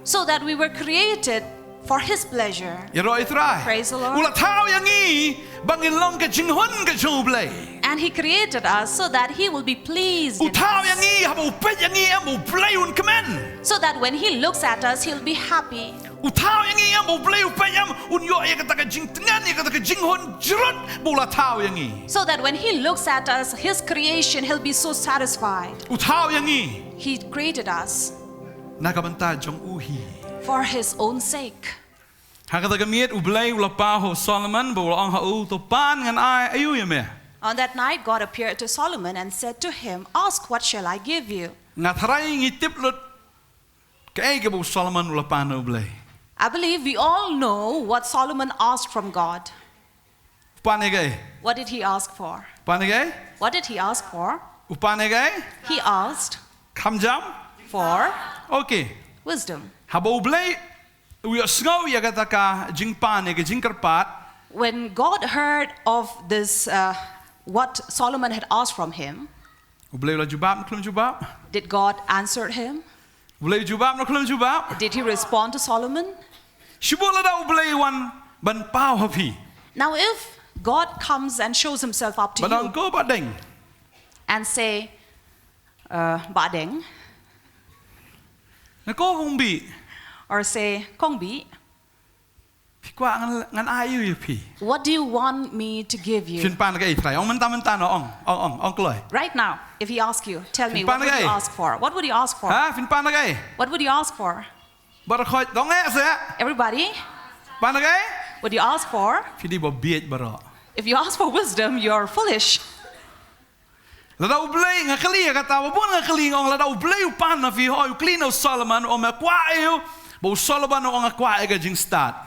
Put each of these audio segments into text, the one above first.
So that we were created for His pleasure. Praise the Lord. And He created us so that He will be pleased in us. So that when He looks at us, He'll be happy. So that when He looks at us, His creation, He'll be so satisfied. He created us for His own sake. On that night, God appeared to Solomon and said to him, "Ask, what shall I give you?" I believe we all know what Solomon asked from God. What did he ask for? What did he ask for? He asked for wisdom. When God heard of this, what Solomon had asked from him, did God answer him? Did He respond to Solomon? Now if God comes and shows Himself up to you and say, Badeng, or say, Kongbi, what do you want me to give you? Right now, if He asks you, tell me, what would you ask for? What would you ask for? What would you ask for? Everybody? What do you ask for? If you ask for wisdom, you're foolish.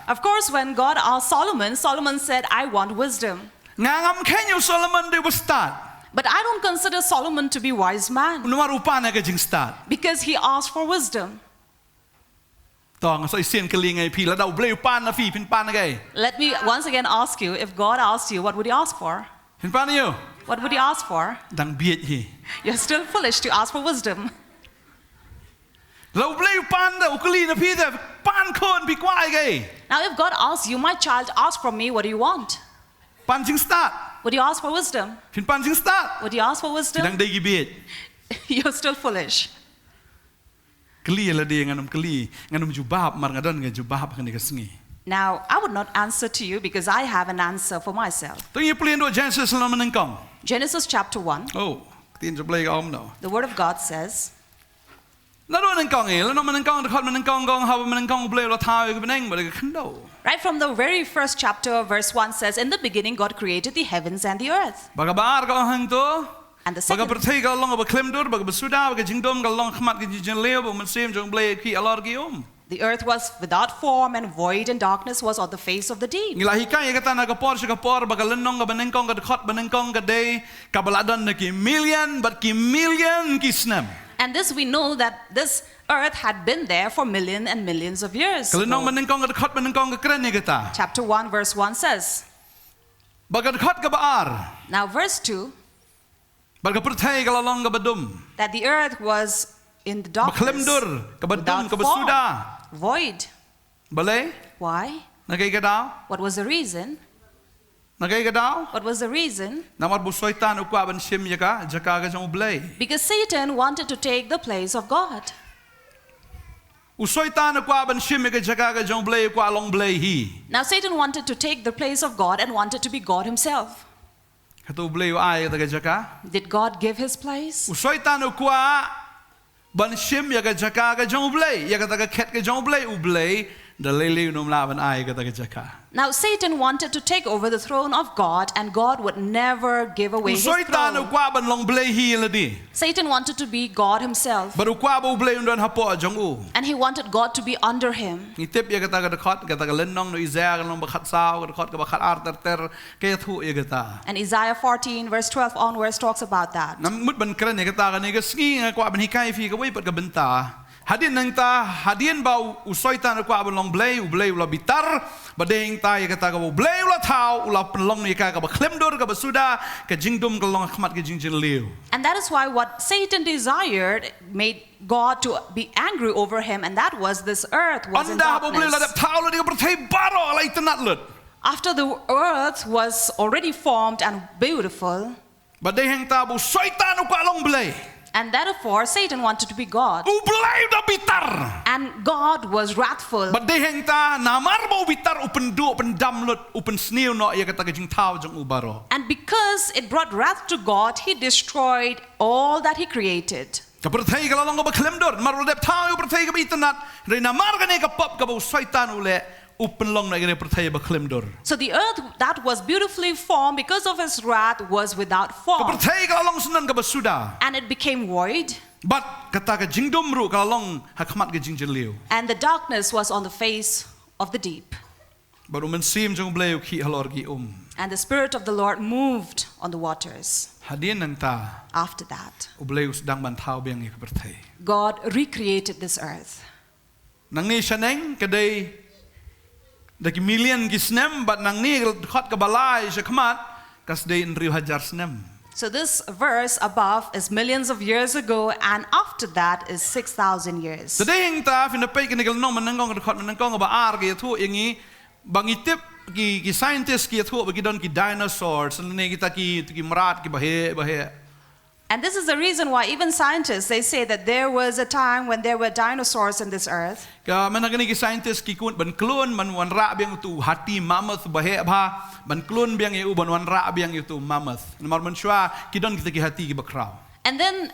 Of course, when God asked Solomon, Solomon said, "I want wisdom." But I don't consider Solomon to be a wise man, because he asked for wisdom. Let me once again ask you, if God asked you, what would you ask for? What would you ask for? You're still foolish to ask for wisdom. Now if God asks you, "My child, ask from me, what do you want?" Would you ask for wisdom? Would you ask for wisdom? You're still foolish. Now, I would not answer to you because I have an answer for myself. Genesis chapter 1. The Word of God says, right from the very first chapter, verse 1 says, "In the beginning God created the heavens and the earth." And the second, the earth was without form and void, and darkness was on the face of the deep. And this we know that this earth had been there for millions and millions of years. Chapter 1 verse 1 says, now verse 2, that the earth was in the darkness, without form, void. Why? What was the reason? What was the reason? Because Satan wanted to take the place of God. Now Satan wanted to take the place of God and wanted to be God himself. Did God give his place? Now Satan wanted to take over the throne of God, and God would never give away his throne. Satan wanted to be God himself, and he wanted God to be under him. And Isaiah 14 verse 12 onwards talks about that. Hadin nang ta hadin bau usoi ta kwa belong Blei ula bitar badeng ta ya kata ka Blei ula thau ula pelong ni ka ba klemdor ka ba suda ka jingdum ka long khmat ka jingjin liu. And that is why what Satan desired made God to be angry over him, and that was this earth was in darkness. After the earth was already formed and beautiful, and therefore Satan wanted to be God, and God was wrathful. And because it brought wrath to God, he destroyed all that he created. So the earth that was beautifully formed because of his wrath was without form, and it became void, and the darkness was on the face of the deep. And the Spirit of the Lord moved on the waters. After that, God recreated this earth. So this verse above is millions of years ago, and after that is 6,000 years. Ki scientists ki athu ki don ki dinosaurs ne kita ki marat ki bahe. And this is the reason why even scientists, they say that there was a time when there were dinosaurs in this earth. Ka managani ki scientists ki kun ban klon man wan ra biang tu hati mammoth bahe bha ban klon biang u ban wan ra biang tu mammoth mar man shwa ki don kita ki hati ki bakrau. And then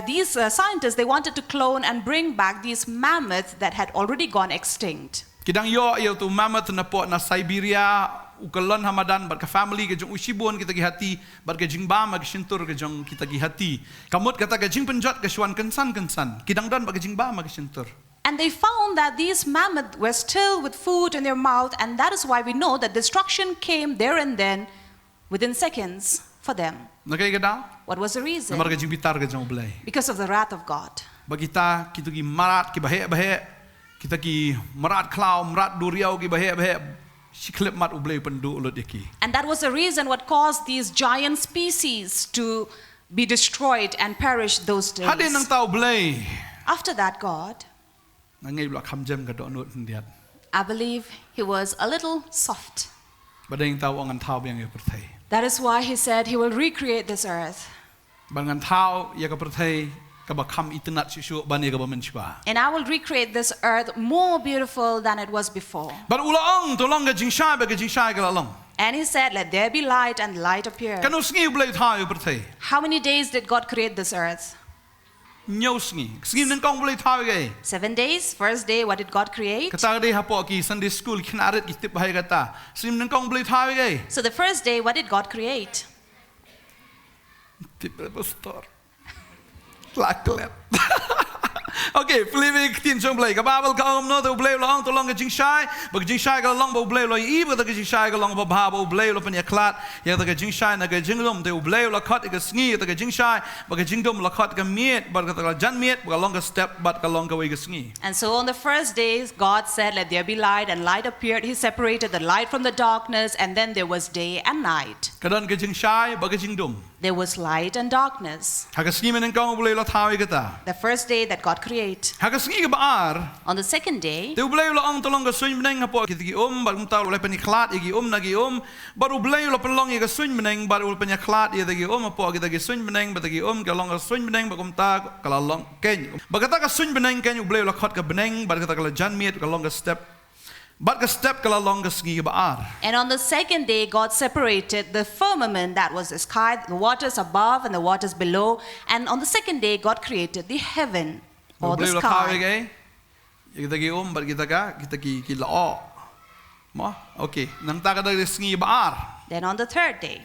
these scientists, they wanted to clone and bring back these mammoths that had already gone extinct. Kidang yo tu mammoth na po na Siberia ukalon hamadan bar ka family ke jong usibon kita gi hati bar ke jingba mag sintur ke jong kita gi hati kamut kata ke jing penjot ke swan kensan kidang don bar ke jingba mag sintur. And they found that these mammoths were still with food in their mouth, and that is why we know that destruction came there and then within seconds for them. What was the reason? Because of the wrath of God. Bagita kitu gi marat ki bahe kita ki marat klau marat duriau ki bahe siklep mat ublei pendu ulut iki. And that was the reason what caused these giant species to be destroyed and perish those days. Hadin nang tau Blei. After that, God, I believe he was a little soft. That is why he said he will recreate this earth. And I will recreate this earth more beautiful than it was before. And he said, let there be light, and light appeared. How many days did God create this earth? 7 days. First day, what did God create? So the first day, what did God create? Okay, Philip tin chung Blei. Kababel ka no to Blei long to long jing shai, but jing shai ka long bo Blei lo I but jing shai ka long bo ba bo Blei lo pen ya klat, ya the jing shai na ka jing lom to Blei lo khat ka sngi the jing shai, but jing dom lo khat ka miet, but ka jan miet, but long step but ka long ka we ka sngi. And so on the first days God said, let there be light, and light appeared. He separated the light from the darkness, and then there was day and night. Kadon ka jing shai ba ka jing dom. There was light and darkness. Ha ka sngi men kong Blei lo thawi ka ta. The first day that God created. Ha ka sngi ka baar. On the second day, te Blei lo ong to long ka swing meneng ha po ki ba kum ta lo pen klat igi na gi ba u Blei lo pen long i ka swing meneng ba u pen ya klat i gi ha po ki gi swing meneng ba gi ka long ka swing meneng ba kum ta ka long ken ba ka ta ka swing meneng ken u Blei lo khat ka beneng ba ka ta ka jan miet ka long ka step. And on the second day, God separated the firmament, that was the sky, the waters above and the waters below. And on the second day, God created the heaven or the sky. Okay. Then on the third day,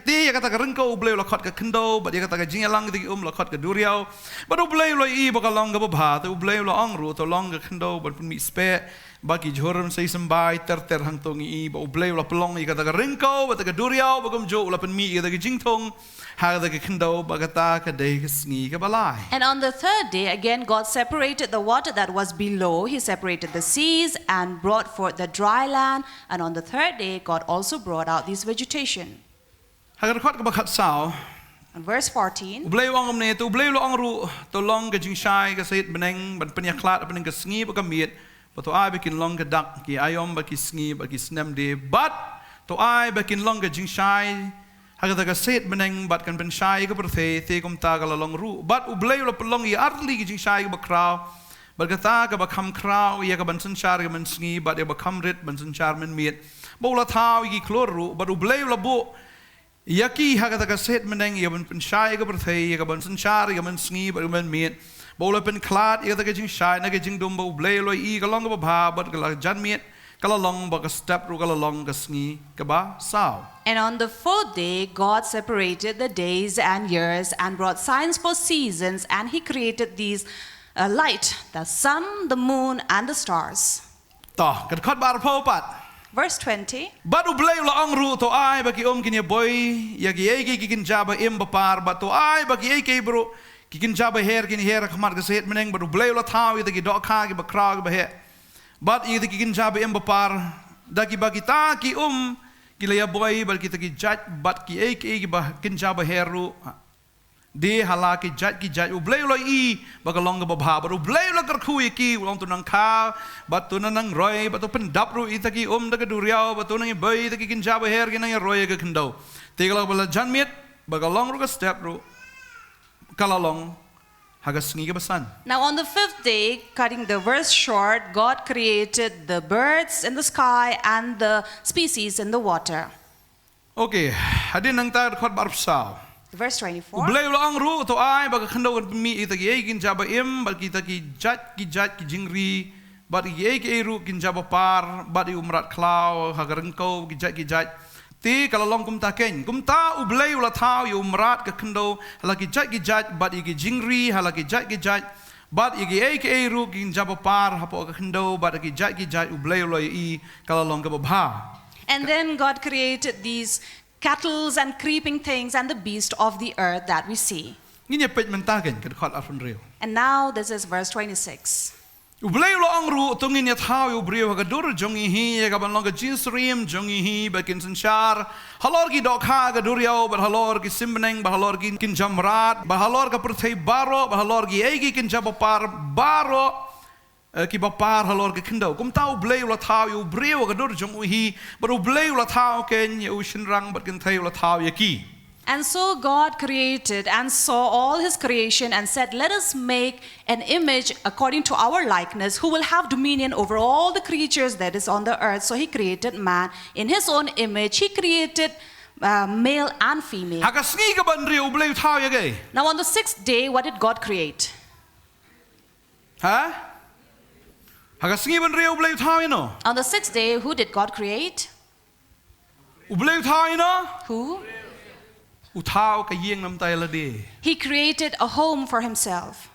ti ya kata rengko Blei la khot ka khndo ba ya kata ka jingalang ti la khot ka duriao ba do Blei lo I ba ka long ka ba tu Blei lo ong ru to long ka khndo ba pun mi spe ba ki joram sei sambai ter hang tong I ba Blei la pelong ya kata ka rengko ba ta ka duriao ba kum jo la pen mi ya ka jingtong ha ka khndo ba ka ta ka dei ka sngi ka balai. And on the third day, again, God separated the water that was below. He separated the seas and brought forth the dry land. And on the third day, God also brought out this vegetation. Ha ka khot ka ba khat sao. And verse 14. Blei ong ne tu Blei lo ong ru to long ka jing shai ka seit beneng ban pen ya klat pen ka sngi ba ka miet ba to ai ba kin long ka dak ki ayom ba ki sngi ba ki snem de but to ai ba kin long ka jing shai Hagata ka set meneng bat kan pen shai ka perthe te kum ta ka long ru bat u Blei lo pelong I artli ki jing shai ka ba kraw bat ka ta ka ba kham kraw ya ka ban san char ka man sngi bat ya ba kham rit ban san char man miet bo la thau ki klor ru bat u Blei lo bo yaki hagata ka set meneng ya ban pen shai ka perthe ya ka ban san char ka man sngi bat man miet bo la pen klat ya ka jing shai na ka jing dum bo Blei lo I ka long ka ba bat ka la jan miet kala long ba ka step ru kala long ka sngi ka ba sao. And on the fourth day, God separated the days and years and brought signs for seasons, and He created these light, the sun, the moon, and the stars. Ta kan khot bar pho pat. Verse 20. But u Blei lo ong ru to ai ba ki kin ya boy ya ki ai ki kin jaba im ba par ba to ai ba ki ai ki bro ki kin jaba her kin her khamar ka set meneng ba u Blei lo thau I ki do kha ki ba kra ba he. But I ki kin jaba im ba par da ki ba ki ta ki Kilaya boy bal kita ki judge bat ki ek ba kinja ba heru de hala ki judge u Blei lo I bagalong ba bha ba u Blei lo kar khu ki ulong tu nang kha bat tu nang roi bat tu pen dap ru ita ki da ka duriao bat tu nang boy ta ki kinja ba her ki nang roi ka khndo te gala bala janmit bagalong ru ka step ru kalalong Now on the fifth day, cutting the verse short, God created the birds in the sky and the species in the water. Okay, hadin nang ta khot bar sao. Verse 24. Blei lo ang ru to ai ba khando mi ita ki kin jaba im bal kita ki jat ki jingri bat ki ru kin jaba par bat umrat klau hagarengko ki jat ti kalau long kum ta ken kum ta u Blei la thau yu umrat ka khando hala ki jat bat ki jingri hala ki jat bat ki ru kin jaba par hapo ka khando bat ki jat u Blei lo I kalau long ka ba. And then God created these cattle and creeping things and the beast of the earth that we see. And now this is verse 26. Blei lo ang ru tungin ya thau yu brio ka dur jongi hi ka ban long ka Nongkhryiem jongi hi ba kin sanchar halor ki dok ha ka duriao ba halor ki simbeneng ba halor ki kin jamrat ba halor ka perthei baro ba halor ki ai kin jaba par baro ki ba par halor ki khindo kum tau Blei lo thau yu brio ka dur jongi hi ba ru Blei lo thau ken yu shin rang ba kin thai lo thau ya ki. And so God created and saw all His creation and said, let us make an image according to our likeness, who will have dominion over all the creatures that is on the earth. So He created man in His own image. He created male and female. Now on the sixth day, what did God create? On the sixth day, who did God create? Who? He created a home for Himself.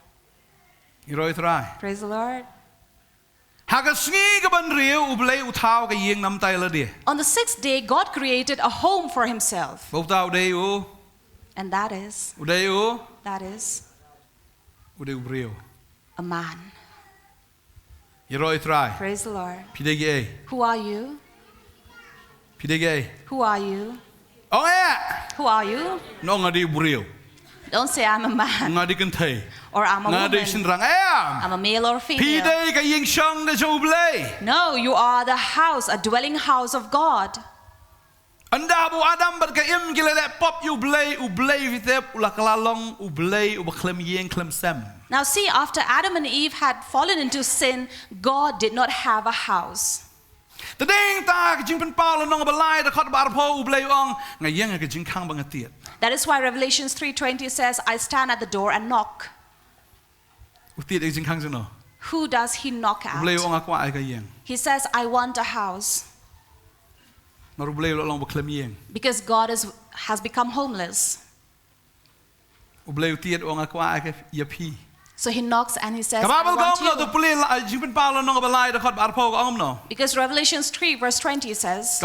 Praise the Lord. On the sixth day, God created a home for Himself. And that is a man. Praise the Lord. Who are you? Who are you? Oh yeah. Who are you? Don't say I'm a man. Or I'm a woman. I'm a male or female. No, you are the house, a dwelling house of God. Now see, after Adam and Eve had fallen into sin, God did not have a house. That is why Revelations 3:20 says, I stand at the door and knock. Who does He knock at? He says, I want a house. Because God is has become homeless. So he knocks and he says, I want you. Because Revelation 3 verse 20 says,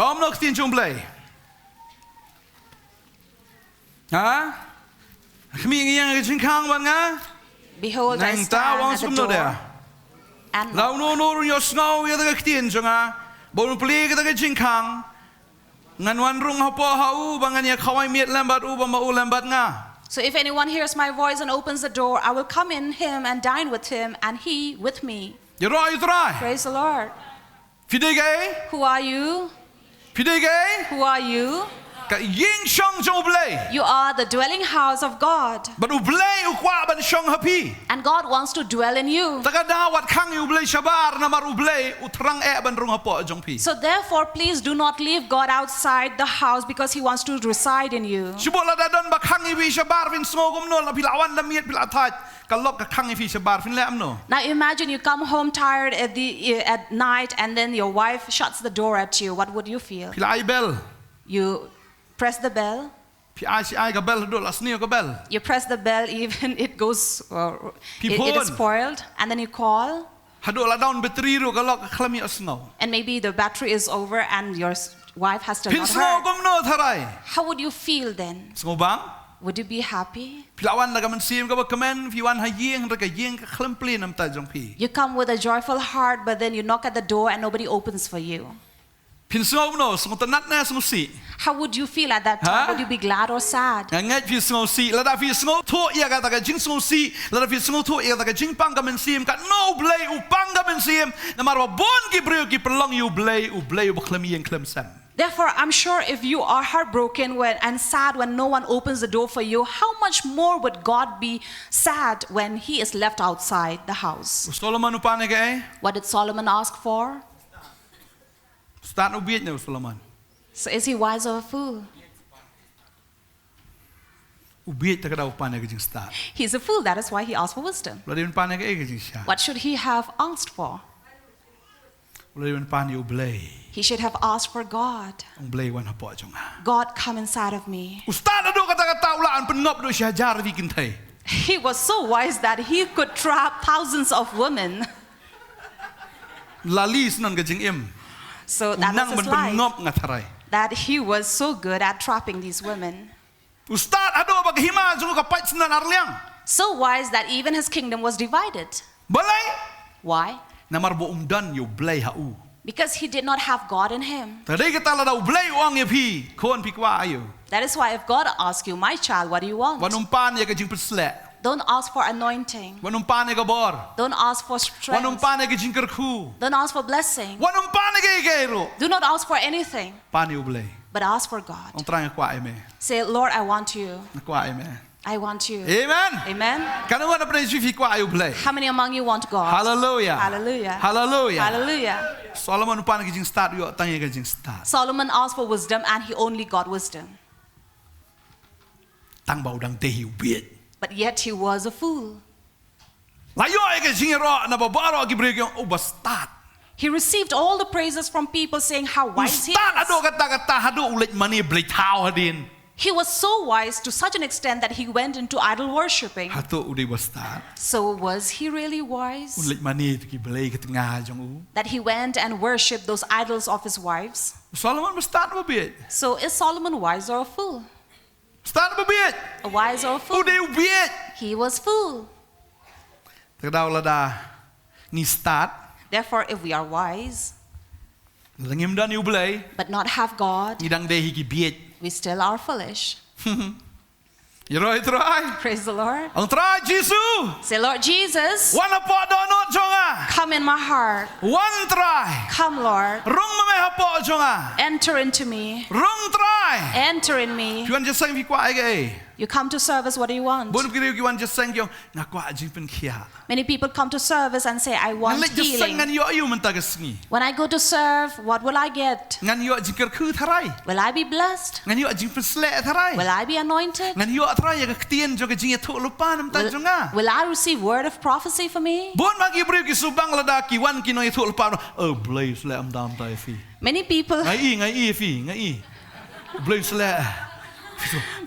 behold, I stand at the door and knock. So if anyone hears my voice and opens the door, I will come in him and dine with him, and he with me. Praise the Lord. Who are you? Who are you? You are the dwelling house of God. And God wants to dwell in you. So therefore, please do not leave God outside the house because He wants to reside in you. Now imagine you come home tired at night and then your wife shuts the door at you. What would you feel? You press the bell. You press the bell even it goes, it is spoiled, and then you call. And maybe the battery is over and your wife has to not heard. How would you feel then? Would you be happy? You come with a joyful heart, but then you knock at the door and nobody opens for you. How would you feel at that time? Would you be glad or sad? Therefore, I'm sure if you are heartbroken and sad when no one opens the door for you, how much more would God be sad when He is left outside the house? What did Solomon ask for? So is he wise or a fool? He's a fool, that is why he asked for wisdom. What should he have asked for? He should have asked for God. God, come inside of me. He was so wise that he could trap thousands of women. So that was his life, that he was so good at trapping these women. So wise that even his kingdom was divided. Why? Because he did not have God in him. That is why if God asks you, my child, what do you want? Don't ask for anointing. Don't ask for strength. Don't ask for blessing. Do not ask for anything. But ask for God. Say, Lord, I want you. I want you. Amen. Amen. How many among you want God? Hallelujah. Hallelujah. Hallelujah. Hallelujah. Solomon asked for wisdom and he only got wisdom. But yet he was a fool. He received all the praises from people saying how wise he is. He was so wise to such an extent that he went into idol worshipping. So was he really wise? That he went and worshipped those idols of his wives? So is Solomon wise or a fool? A wise or a fool? He was fool. Therefore, if we are wise, but not have God, we still are foolish. Praise the Lord. Say, Lord Jesus, come in my heart. Come, Lord. Enter into me. Enter in me. You come to service, what do you want? Many people come to service and say, I want healing. When I go to serve, what will I get? Will I be blessed? Will I be anointed? Will I receive word of prophecy for me?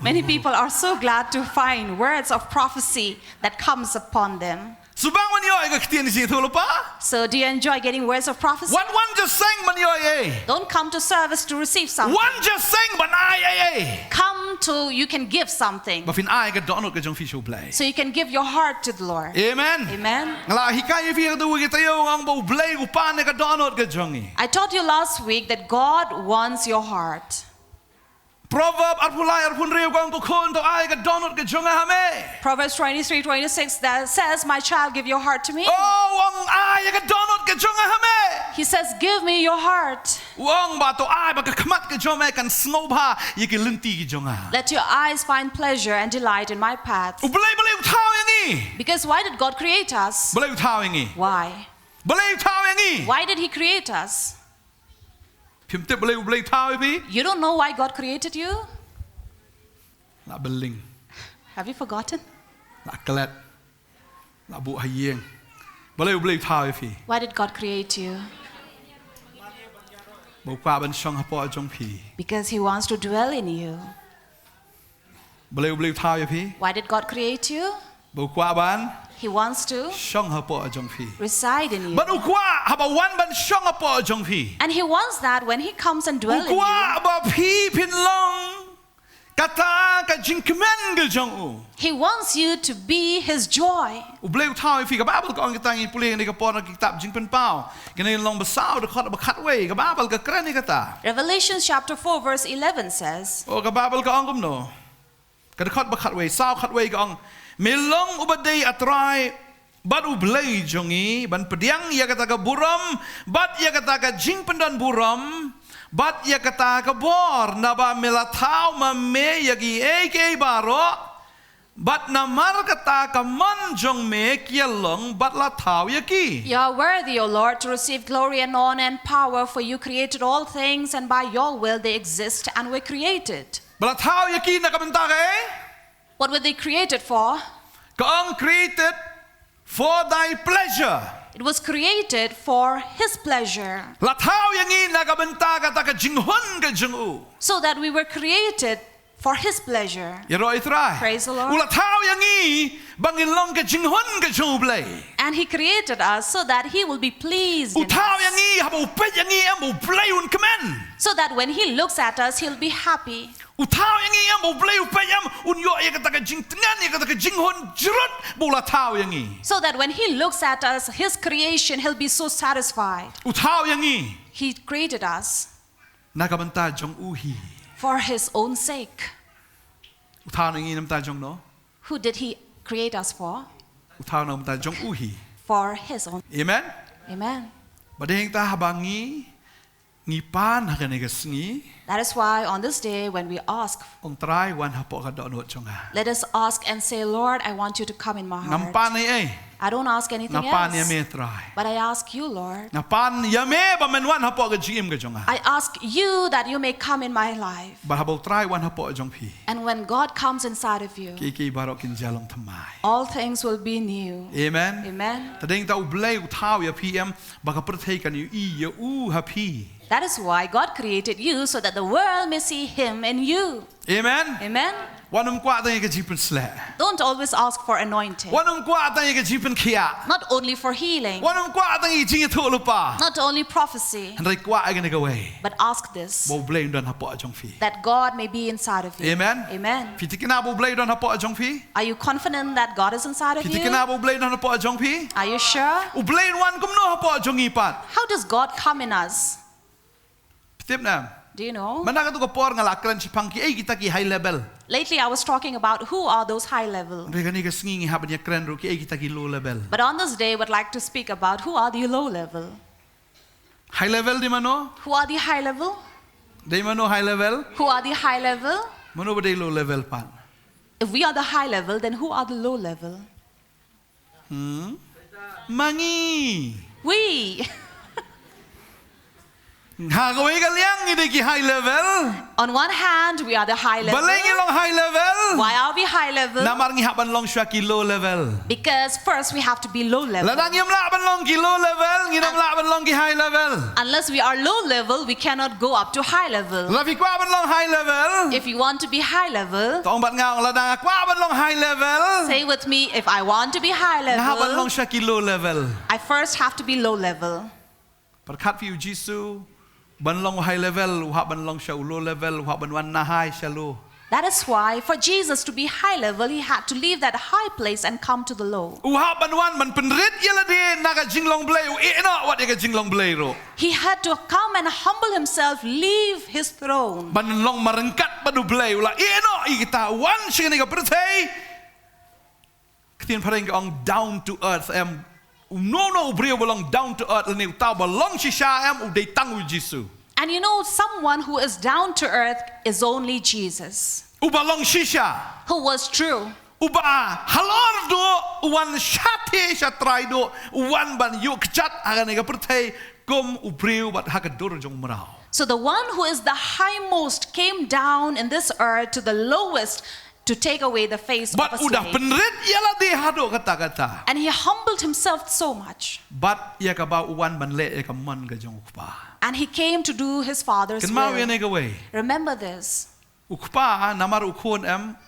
Many people are so glad to find words of prophecy that comes upon them. Subang man yo ay kaktian si tu lupa. So do you enjoy getting words of prophecy? One just sang man yo ay. Don't come to service to receive something. One just sang ban ay. Come to, you can give something. Ba fin ay ka donot ka jong fisho Blei. So you can give your heart to the Lord. Amen. Amen. Ngala hikay fi ka duwi kita yo ang bo Blei upan ka donot ka jongi. I taught you last week that God wants your heart. Proverb arpulay arpun riu kang tukon to ay ka donot ka jonga hame. Proverbs 23:26 that says, "My child, give your heart to me." Oh, ang ay ka donot ka jonga hame. He says, "Give me your heart." Wang ba to ay ba ka kamat ka jome kan ngewbha yiki lunti ka jonga. Let your eyes find pleasure and delight in my path. Blei utaw yangi. Because why did God create us? Blei utaw yangi. Why? Blei utaw yangi. Why did He create us? You don't know why God created you? Have you forgotten? Why did God create you? Because He wants to dwell in you. Why did God create you? He wants to reside in you. And He wants that when He comes and dwells in you. He wants you to be His joy. Revelation chapter 4 verse 11 says, Milong ubadai atrai bat Blei jongi ban pediang ya kata ka buram bat ya kata ka jing pendan buram bat ya kata ka bor naba melatau mame yagi eke baro bat namar kata ka man jong me kialong bat latau yaki. You are worthy, O Lord, to receive glory and honor and power, for you created all things, and by your will they exist and were created. Balatau yaki nakabentake. What were they created for? Kaang created for thy pleasure. It was created for His pleasure. So that we were created for His pleasure. Praise the Lord. And He created us so that He will be pleased in us. So that when He looks at us, He'll be happy. So that when He looks at us, His creation, He'll be so satisfied. He created us for His own sake. Who did He create us for? For His own. Amen. Amen. That is why on this day when we ask, let us ask and say, Lord, I want you to come in my heart. I don't ask anything else, but I ask you, Lord. I ask you that you may come in my life. And when God comes inside of you, all things will be new. Amen. Amen. That is why God created you, so that the world may see Him in you. Amen. Amen. Don't always ask for anointing. Not only for healing. Not only prophecy. But ask this, that God may be inside of you. Amen. Amen. Are you confident that God is inside of you? Are you sure? How does God come in us? Do you know? Lately I was talking about who are those high level. But on this day I would like to speak about who are the low level. High level di mano? Who are the high level? Di mano high level? Who are the high level? Mano ba di low level pan? If we are the high level, then who are the low level? Mangi. We. High level. On one hand, we are the high level. High level. Why are we high level? Namar ngi haban long Shakri low level. Because first we have to be low level. Ladang yam la ban long ki low level, nginam la ban long ki high level. Unless we are low level, we cannot go up to high level. La fi kwa ban long high level. If you want to be high level, Tong bat ngao ladang kwa ban long high level. say with me, if I want to be high Nga ban long level, Shakri low level. I first have to be low level. ประคัดฟิวจิสูบันลงไฮเลเวลหับบันลงชาโลเลเวลหับบันวันนาไฮชาโล That is why for Jesus to be high level, he had to leave that high place and come to the low. อุหับบันวันมันเป็นฤทธิ์ยลดีนักจิงลงเบลย์เอ็นอวัดเอกจิงลงเบลย์โร He had to come and humble himself, leave his throne. บันลงมารังกัดบันดูเบลย์ละเอ็นออีกตาวันชิงนี่กับประเทศเขียนพระเององ down to earth เอ็มnoเบลย์บัง down to earth แล้วเนี่ยตาบังชิชาเอ็มอุได้ตั้งวิจิสู And you know, someone who is down to earth is only Jesus, อุบังชิชา who was true. อุบาฮัลโหลดูวันชาติชาตรายดูวันบันยุกจัดอะไรในกับประเทศกุมอุบริวบัดฮักดูรจงมราว So the one who is the highmost came down in this earth to the lowest to take away the face of a slave. And he humbled himself so much. And he came to do his father's will. Remember this. อุกป้านามารุโคน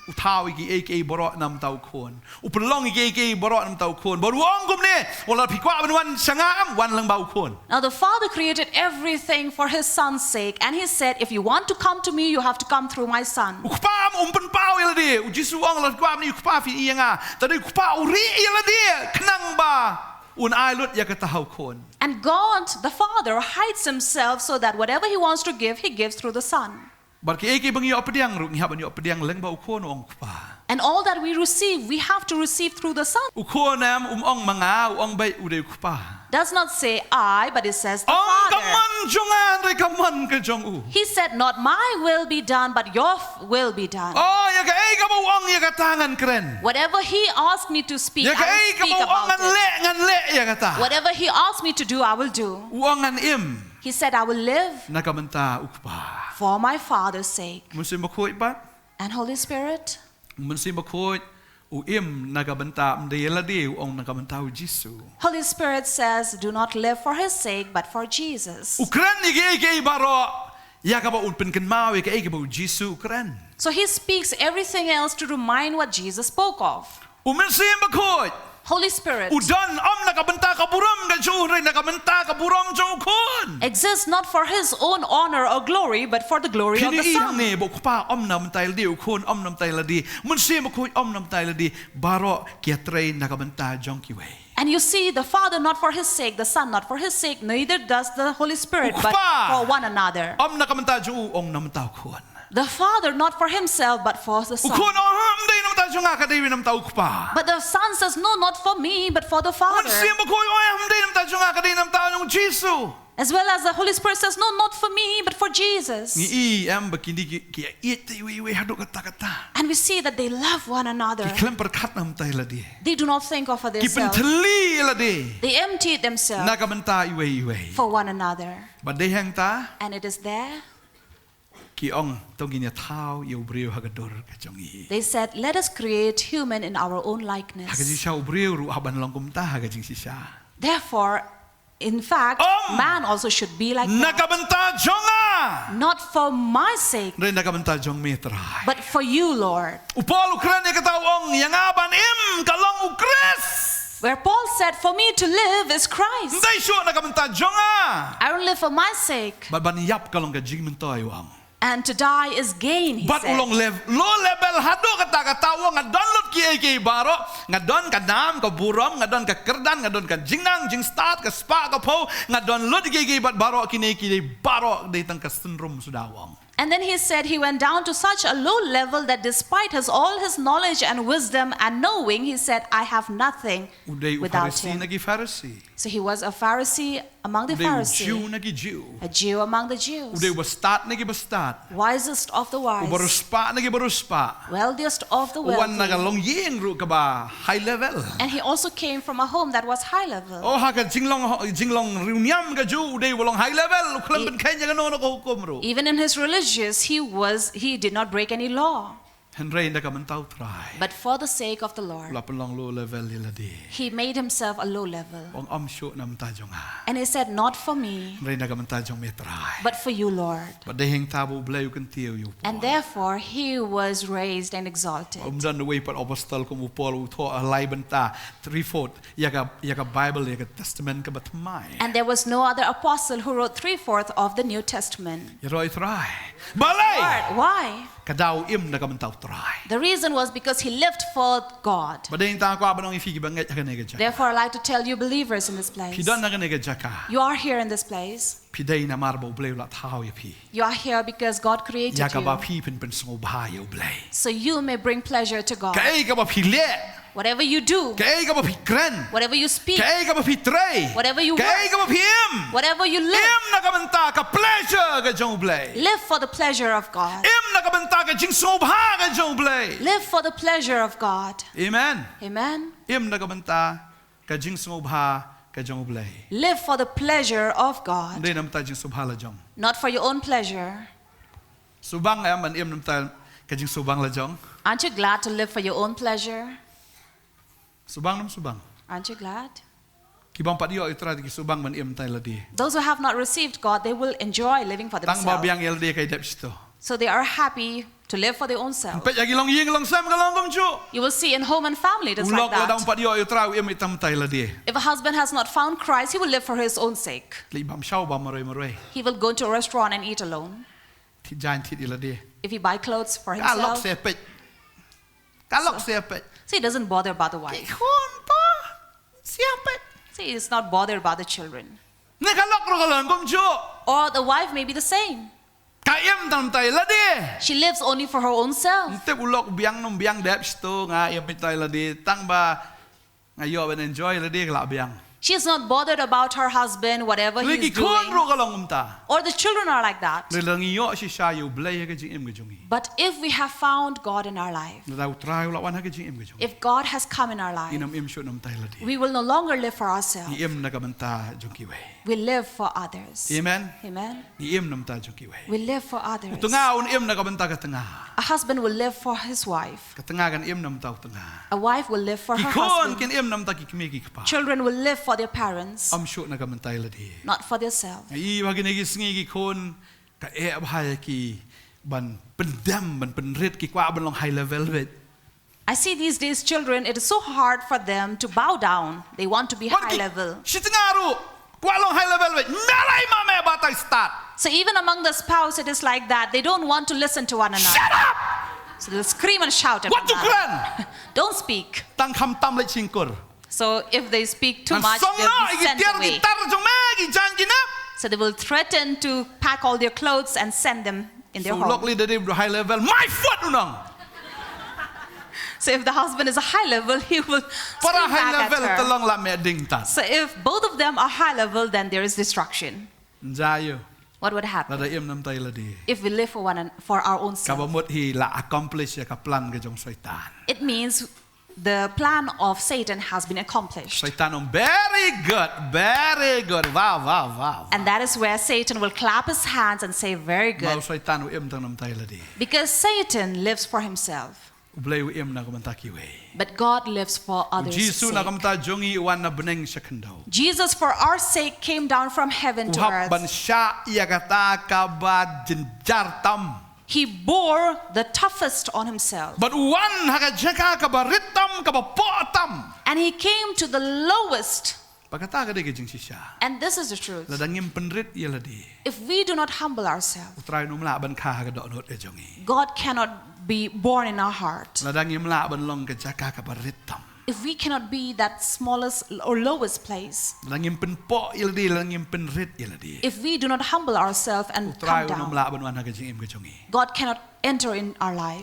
อุท้าวอีกเอเบรอนำเตาโคนอุปลองอีกเอเบรอนำเตาโคนบรวงกุมเนี่ยวันละพิกว่าเป็นวันชะงามวันลังเบาโคน Now the Father created everything for his son's sake, and he said, if you want to come to me, you have to come through my son. อุกป้าเป็นเป้าอย่างดีอุจิสุองละกว่านี่อุกป้าฟีเอียงอ่ะแต่ได้อุกป้าอุริอย่างดีขนังบ่าอุนไอลุดอยากจะเฮาโคน And God, the Father, hides himself so that whatever he wants to give, he gives through the Son. And all that we receive, we have to receive through the Son. Does not say I, but it says the Father. He said, not my will be done, but your will be done. Whatever he asked me to speak, I will speak about it. Whatever he asked me to do, I will do. He said, I will live for my Father's sake. And Holy Spirit, Holy Spirit says, do not live for his sake, but for Jesus. So he speaks everything else to remind what Jesus spoke of. Holy Spirit exists not for his own honor or glory, but for the glory of the Son. And you see, the Father not for his sake, the Son not for his sake, neither does the Holy Spirit, but for one another. The Father not for himself, but for the Son. But the Son says, no, not for me, but for the Father. As well as the Holy Spirit says, no, not for me, but for Jesus. And we see that they love one another. They do not think of themselves. They empty themselves for one another. And it is there. They said, let us create human in our own likeness. Therefore, in fact, man also should be like that. Not for my sake, but for you, Lord. Where Paul said, for me to live is Christ. I don't live for my sake. And to die is gain, he said. And then he said he went down to such a low level that despite all his knowledge and wisdom and knowing, he said, I have nothing without him. So he was a Pharisee among the Pharisees, a Jew among the Jews, wisest of the wise, wealthiest of the wealthy. And he also came from a home that was high level. Even in his religious, he did not break any law. But for the sake of the Lord, he made himself a low level. And he said, not for me, but for you, Lord. And therefore, he was raised and exalted. And there was no other apostle who wrote 3/4 of the New Testament. Lord, why? The reason was because he lived for God. Therefore, I'd like to tell you believers in this place, you are here in this place. You are here because God created you. So you may bring pleasure to God. Whatever you do, whatever you speak, whatever you work, whatever you live, live for the pleasure of God. Live for the pleasure of God. Amen. Amen. Live for the pleasure of God, not for your own pleasure. Aren't you glad to live for your own pleasure? Aren't you glad? Those who have not received God, they will enjoy living for themselves. So they are happy to live for their own self. You will see in home and family it is like that. If a husband has not found Christ, he will live for his own sake. He will go to a restaurant and eat alone. If he buy clothes for himself, so he doesn't bother about the wife. See, he's not bothered about the children. Or the wife may be the same. She lives only for her own self. She is not bothered about her husband, whatever he is doing. Or the children are like that. But if we have found God in our life, if God has come in our life, we will no longer live for ourselves. We live for others. Amen. Amen. We live for others. A husband will live for his wife. A wife will live for her husband. Children will live for their parents, not for themselves. I see these days children, it is so hard for them to bow down. They want to be high level. So even among the spouse, it is like that. They don't want to listen to one another. Shut up! So they'll scream and shout at one another. Don't speak. So if they speak too much, they'll be sent away. So they will threaten to pack all their clothes and send them in their home. So if the husband is a high level, he will scream back at her. So if both of them are high level, then there is destruction. What would happen if we live for our own self? It means the plan of Satan has been accomplished. Very good, very good. Wow, wow, wow. And that is where Satan will clap his hands and say, very good. Because Satan lives for himself. But God lives for others' sake. Jesus, for our sake, came down from heaven to earth. He bore the toughest on himself. And he came to the lowest. And this is the truth. If we do not humble ourselves, God cannot be born in our heart. If we cannot be that smallest or lowest place, if we do not humble ourselves and come down, God cannot enter in our life.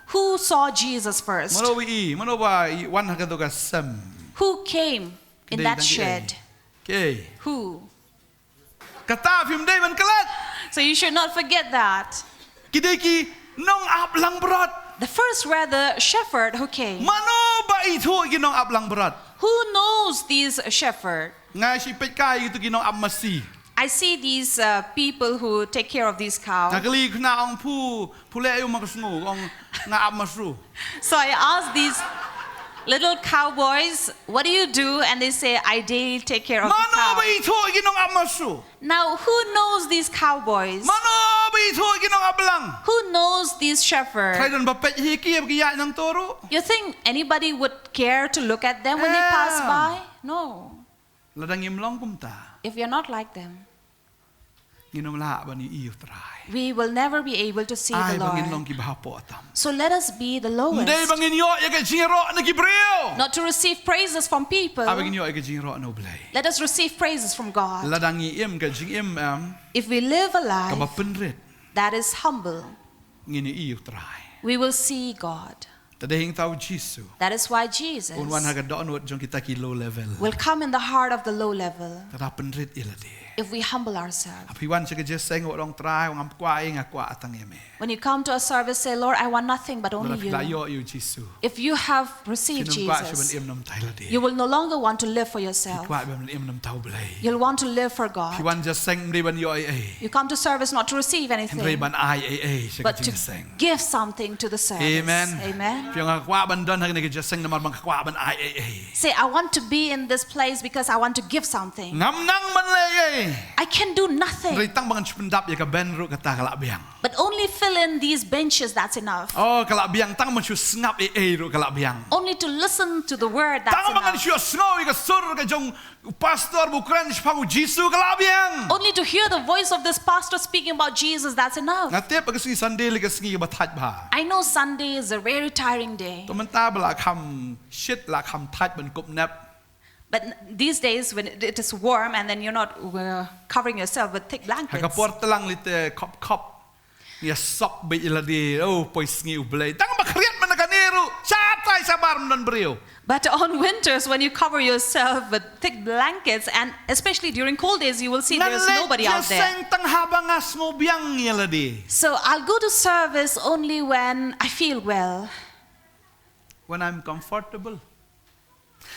Who saw Jesus first? Who came in that shed? Who? So you should not forget that. The first were the shepherd who came. Who knows these shepherds? I see these people who take care of these cows. So I asked these little cowboys, what do you do? And they say, I daily take care of the cows. Now, who knows these cowboys? Who knows these shepherds? You think anybody would care to look at them when they pass by? No. If you're not like them, we will never be able to see the Lord. So let us be the lowest. Not to receive praises from people. Let us receive praises from God. If we live a life that is humble, we will see God. That is why Jesus will come in the heart of the low level if we humble ourselves. When you come to a service, say, Lord, I want nothing but only you. If you have received Jesus, you will no longer want to live for yourself. You'll want to live for God. You come to service not to receive anything, but to give something to the service. Amen. Say, I want to be in this place because I want to give something. I can do nothing, but only fill in these benches, that's enough. Only to listen to the word, that's enough. Only to hear the voice of this pastor speaking about Jesus, that's enough. I know Sunday is a very tiring day. But these days when it is warm and then you're not covering yourself with thick blankets. But on winters, when you cover yourself with thick blankets, and especially during cold days, you will see there is nobody out there. So I'll go to service only when I feel well. When I'm comfortable.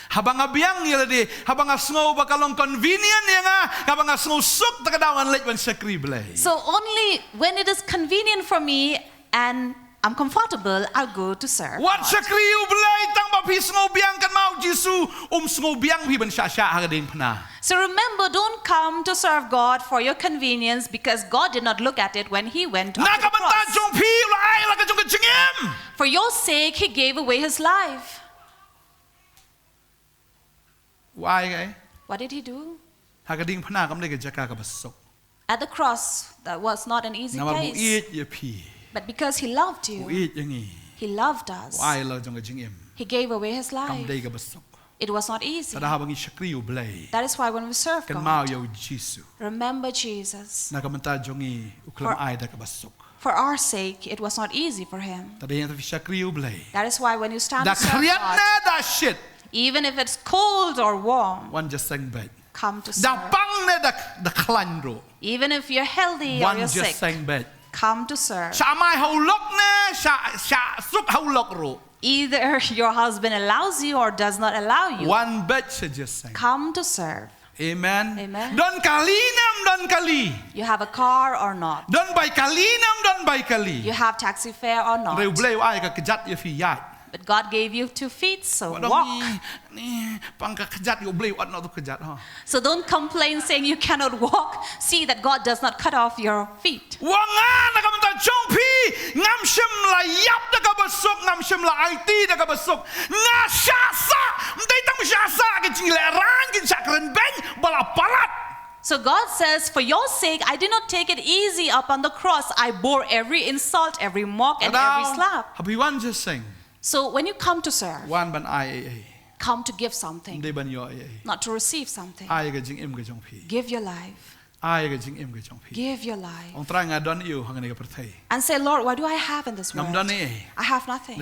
Habang abiyang yeladi, habang asngo bakalong convenient nga, habang asngo suk takadawan late when Shakri Blei. So only when it is convenient for me and I'm comfortable, I'll go to serve. What Shakri Blei tang bapi sngo biyang kan mau Jisu sngo biyang pi ban sha hagading pana. So remember, don't come to serve God for your convenience, because God did not look at it when He went to the cross. For your sake, He gave away His life. Why? What did He do? At the cross, that was not an easy place. But because He loved you, He loved us. He gave away His life. It was not easy. That is why when we serve God, remember Jesus. For our sake, it was not easy for Him. That is why when you stand to serve God, even if it's cold or warm, come to serve. Even if you're healthy or you're sick, come to serve. Either your husband allows you or does not allow you, come to serve. Amen. Amen. Don kali. You have a car or not. Don bay kali. You have taxi fare or not. But God gave you 2 feet, so walk. So don't complain saying you cannot walk. See that God does not cut off your feet. So God says, for your sake, I did not take it easy upon the cross. I bore every insult, every mock, and every slap. So when you come to serve, come to give something, not to receive something. Give your life. Give your life. And say, Lord, what do I have in this world? I have nothing,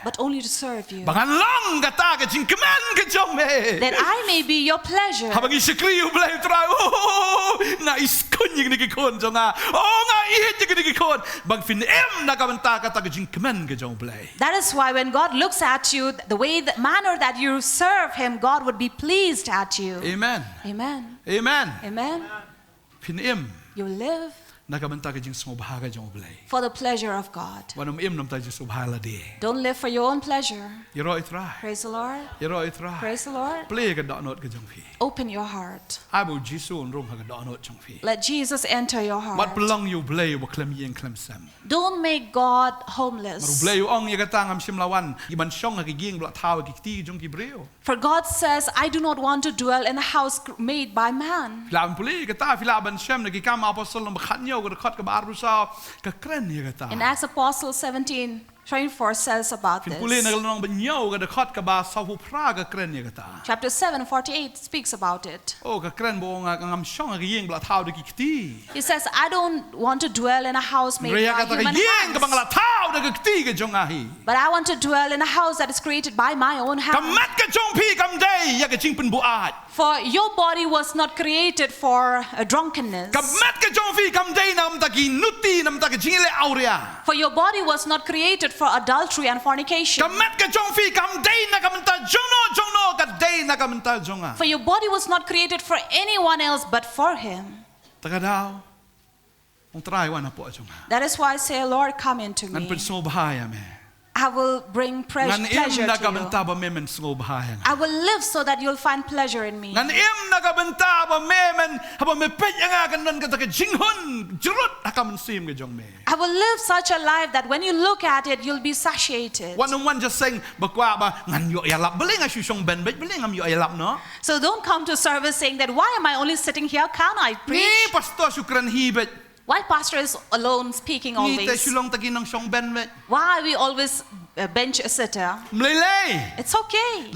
but only to serve you, that I may be your pleasure. That is why when God looks at you, the way, the manner that you serve Him, God would be pleased at you. Amen. Amen. Amen. Amen. You live for the pleasure of God. Don't live for your own pleasure. Praise the Lord. Praise the Lord. Open your heart. Let Jesus enter your heart. Don't make God homeless. For God says, I do not want to dwell in a house made by man. In Acts Apostles 17:24 says about this. Chapter 7:48 speaks about it. He says, I don't want to dwell in a house made by human hands, but I want to dwell in a house that is created by my own hands. For your body was not created for drunkenness. For your body was not created for adultery and fornication. For your body was not created for anyone else but for Him. That is why I say, Lord, come into me. I will bring pleasure to you. I will live so that you'll find pleasure in me. I will live such a life that when you look at it, you'll be satiated. So don't come to service saying that, why am I only sitting here? Can't I preach? Why pastor is alone speaking always? Why are we always a bench sitter? It's okay.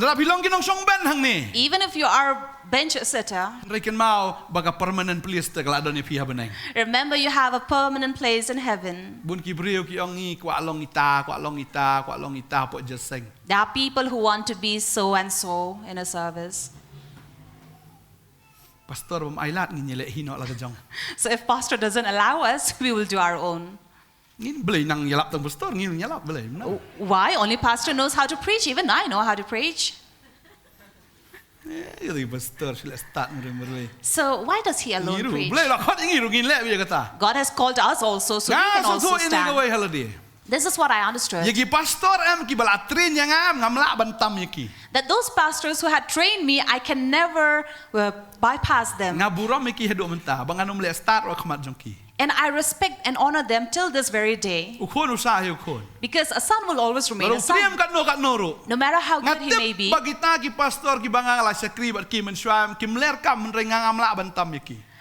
Even if you are bench sitter, remember you have a permanent place in heaven. There are people who want to be so and so in a service. So if pastor doesn't allow us, we will do our own. Why? Only pastor knows how to preach. Even I know how to preach. So why does he alone preach? God has called us also, so we can also stand. This is what I understood. That those pastors who had trained me, I can never bypass them. And I respect and honor them till this very day. Because a son will always remain a son. No matter how good he may be.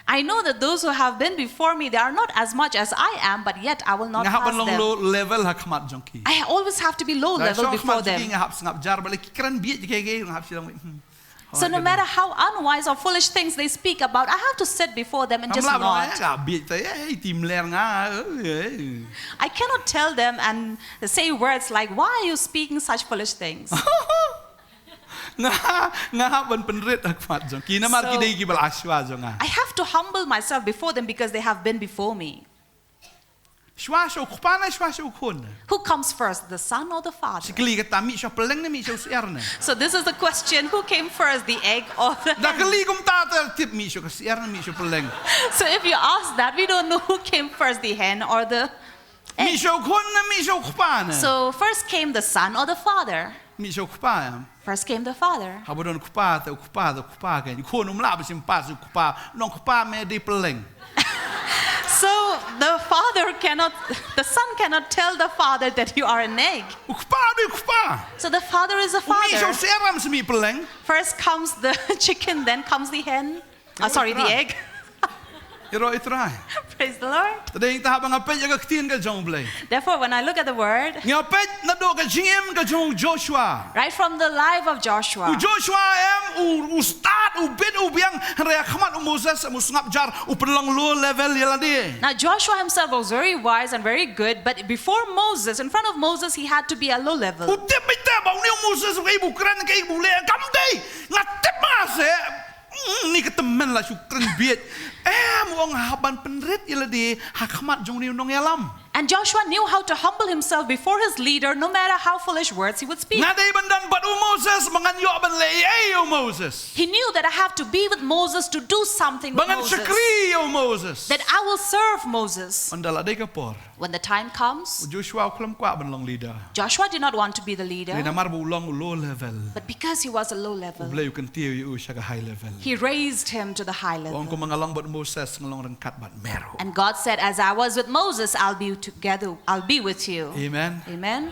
I know that those who have been before me, they are not as much as I am, but yet I will not pass them. I always have to be low level before them. So no matter how unwise or foolish things they speak about, I have to sit before them and just nod. I cannot tell them and say words like, why are you speaking such foolish things? So, I have to humble myself before them because they have been before me. Who comes first, the son or the father? So this is the question, who came first, the egg or the hen? So if you ask that, we don't know who came first, the hen or the egg. So first came the son or the father? First came the father. So the son cannot tell the father that you are an egg. So the father is a father. First comes the chicken, then comes the hen. The egg. Praise the Lord. Therefore, when I look at the word, right from the life of Joshua, now Joshua himself was very wise and very good, but before Moses, in front of Moses, he had to be at low level. นี่ก็ตำมันละชุกรันเบียดมองหาบันเป็นฤทธิ์ละดีหากขมัดจงนิวนงเอลัม And Joshua knew how to humble himself before his leader, no matter how foolish words he would speak. He knew that I have to be with Moses to do something with Moses. That I will serve Moses. When the time comes, Joshua did not want to be the leader. But because he was a low level, he raised him to the high level. And God said, as I was with Moses, I'll be with you. Amen. Amen.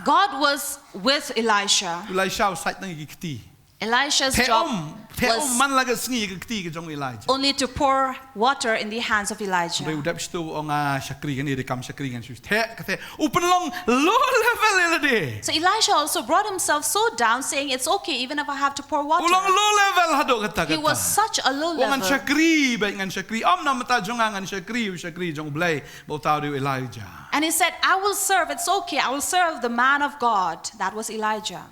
God was with Elisha. Elisha's job was only to pour water in the hands of Elijah. So Elisha also brought himself so down, saying, it's okay even if I have to pour water. He was such a low level. And he said, I will serve, it's okay, I will serve the man of God. That was Elijah.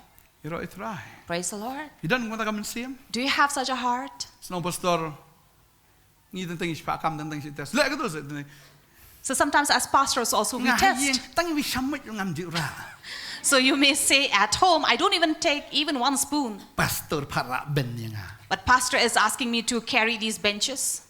Praise the Lord. Do you have such a heart? So sometimes as pastors also we test. So you may say at home, I don't even take even 1 spoon. But pastor is asking me to carry these benches.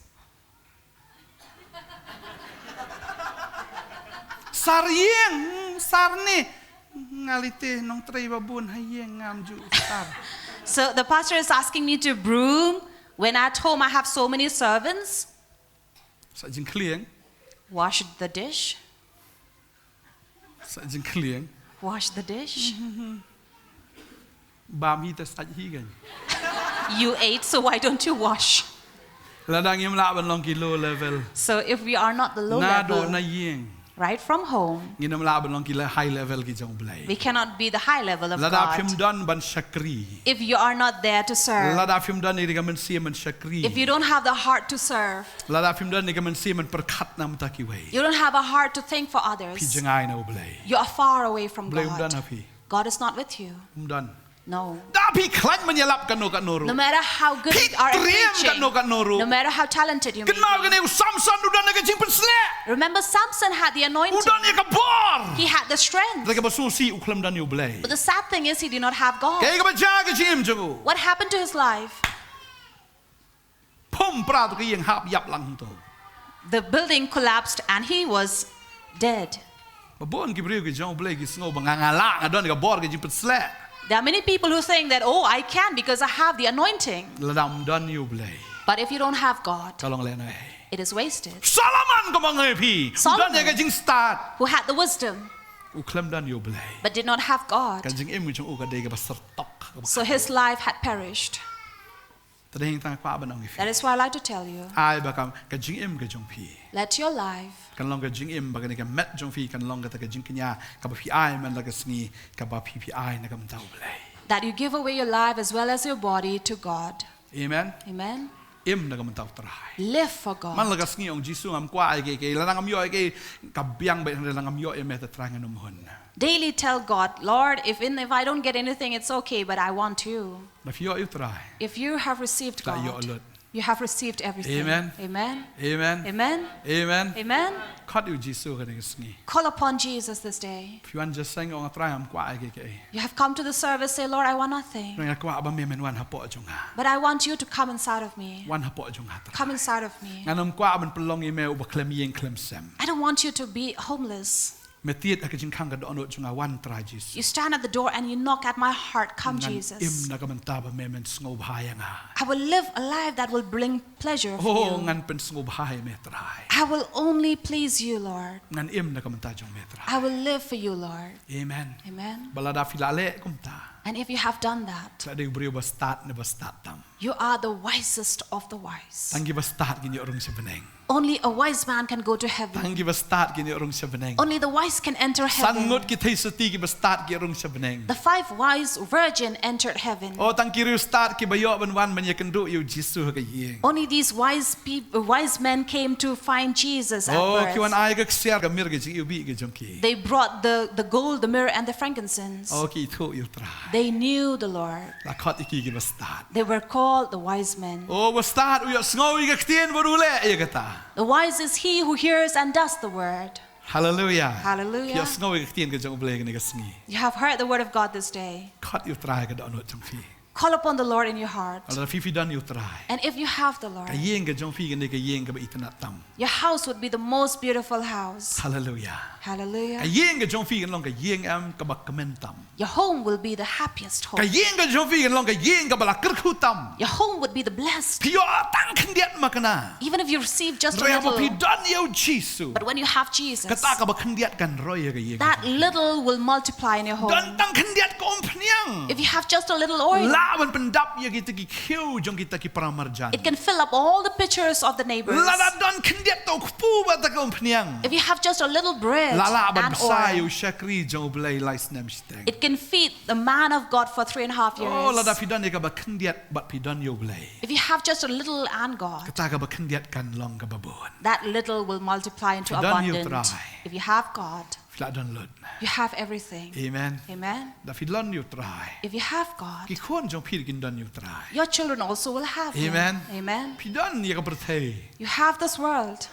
So the pastor is asking me to broom when at home I have so many servants. Wash the dish. Wash the dish. You ate, so why don't you wash? So if we are not the low level, right from home, we cannot be the high level of God. If you are not there to serve, if you don't have the heart to serve, you don't have a heart to think for others, you are far away from God. God is not with you. No. No matter how good you are at preaching, no matter how talented you may be. Remember, Samson had the anointing. He had the strength. But the sad thing is he did not have God. What happened to his life? The building collapsed and he was dead. There are many people who think that, oh, I can because I have the anointing. But if you don't have God, it is wasted. Solomon, who had the wisdom, but did not have God, so his life had perished. That is why I like to tell you, let your life that you give away your life as well as your body to God. Amen. Amen. Live for God. Daily tell God, Lord, if I don't get anything, it's okay, but I want you. If you have received God, you have received everything. Amen. Amen. Amen. Amen. Amen. Amen. Call upon Jesus this day. You have come to the service, say, Lord, I want nothing. But I want you to come inside of me. Come inside of me. I don't want you to be homeless. You stand at the door and you knock at my heart. Come, Jesus. I will live a life that will bring pleasure for you. I will only please you, Lord. I will live for you, Lord. Amen. Amen. And if you have done that, you are the wisest of the wise. Only a wise man can go to heaven. Only the wise can enter heaven. The 5 wise virgins entered heaven. Only these wise men came to find Jesus at birth. They brought the gold, the myrrh, and the frankincense. They knew the Lord. La khot iki was start. They were called the wise men. Oh was start u sngowi ka tien borule e kata. The wise is he who hears and does the word. Hallelujah. Hallelujah. Yo sngowi ka tien ka jong blei ni ka sngi. You have heard the word of God this day. Khot you try ka don jong phi. Call upon the Lord in your heart. Ala fi don you try. And if you have the Lord, Ka yeng ka jong phi ka ni ka yeng ka ba itana tam. your house would be the most beautiful house. Hallelujah. Hallelujah. Ka yeng ka jong phi ka long ka yeng am ka ba kamen tam. Your home will be the happiest Ka home. yeng ka jong phi ka long ka yeng ka ba la kir khu tam. Your home would be the blessed. Pio tang khndiat makana. Even if you receive just a Roy ba little. pi don you Jesus. But when you have Jesus, Kata ka ba khndiat kan roy ka yeng. that little will multiply in your home. Don tang khndiat ko om phniang. If you have just a little oil, La ban pendap ya kita ki khiu jong kita ki pramarjan. it can fill up all the pitchers of the neighbors. La la don khndiat to pu ba ta ka om phniang. If you have just a little bread La la ban and sayu oil, Shakri jong Blei lais nam steng. it can feed the man of God for 3.5 Oh la da years. fi don ka ba khndiat bat pi don yo Blei. If you have just a little and God, Kata ka ba khndiat kan long ka ba bon. that little will multiply into If you don't, you abundant. try. If you have God, Fla don lod. you have everything. Amen. Amen. Da fi lon you try. If you have God, Ki khon jong phi kin don you try. your children also will have Him. Amen. Amen. Pi don ya ka perthei. You have this world.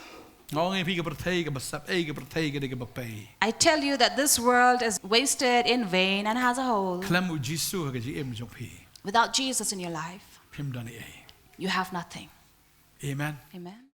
Ngong phi ka perthei ka ba sap ei ka perthei ka de ka ba pei. I tell you that this world is wasted in vain and has a hole. Klam u Jisu ka ji em jong phi. Without Jesus in your life, Phim don ei. you have nothing. Amen. Amen.